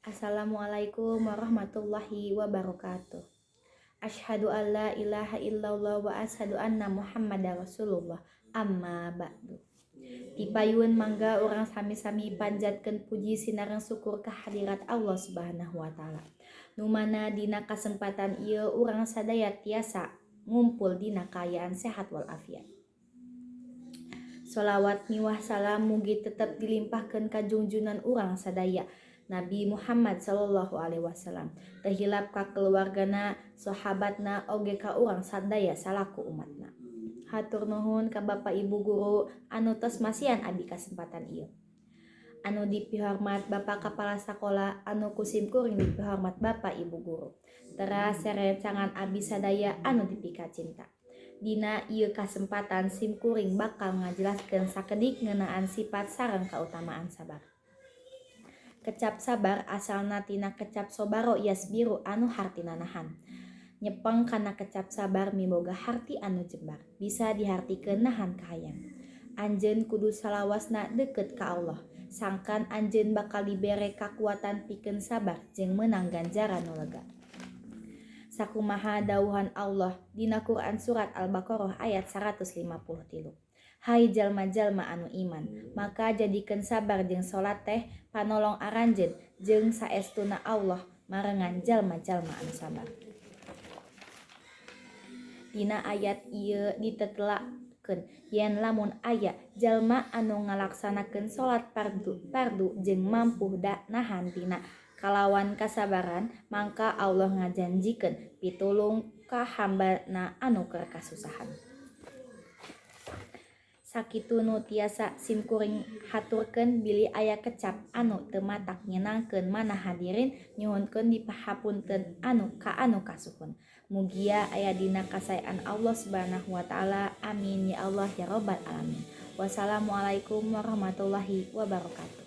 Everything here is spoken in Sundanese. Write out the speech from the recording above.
Assalamualaikum warahmatullahi wabarakatuh. Asyhadu an la ilaha illallah wa asyhadu anna Muhammadar Rasulullah. Amma ba'du. Dipayun mangga orang sami-sami panjatkeun puji sinareng syukur kehadirat Allah Subhanahu wa taala. Nu mana dina kasempatan ieu urang sadaya tiasa ngumpul dina kaayaan sehat wal afiat. Sholawat miwah salam mugi tetep dilimpahkeun ka junjunan urang sadaya Nabi Muhammad sallallahu alaihi wasallam, tehilap ka keluargana, sahabatna, oge ka urang sadaya salaku umatna. Hatur nuhun ka Bapak Ibu guru anu tos masian abi kasempatan ieu. Anu dipihormat Bapak Kepala Sekolah, anu kusimkuring dipihormat Bapak Ibu guru. Teras serencangan abi sadaya anu dipika cinta. Dina ieu kasempatan simkuring bakal ngajelaskeun sakedik ngeunaan sifat sareng kautamaan sabar. Kecap sabar asalna tina kecap sobaro yasbiru anu hartina nahan. Nyepeng kana kecap sabar miboga harti anu jembar, bisa dihartikeun nahan kahayang. Anjeun kudu salawasna deukeut ka Allah, sangkan anjeun bakal dibere kakuatan pikeun sabar jeung meunang ganjaran nu lega. Sakumaha dawuhan Allah dina Quran surat Al-Baqarah ayat 153. Hai jalma-jalma anu iman, maka jadikeun sabar jeung salat teh panolong aranjeun jeung saestuna Allah marengan jalma-jalma anu sabar. Dina ayat ieu ditetelakeun yen lamun aya jalma anu ngalaksanakeun salat fardu jeung mampu nahan dina kalawan kasabaran, mangka Allah ngajanjikeun pitulung ka hambana anu keur kasusahan. Sakitu nu tiasa simkuring haturkeun bili aya kecap anu teu matak nyenangkeun mana hadirin nyuhunkeun dipahapunten anu kasuhun. Mugia aya dina kasayan Allah Subhanahu wa taala. Amin ya Allah ya rabbal alamin. Wassalamualaikum warahmatullahi wabarakatuh.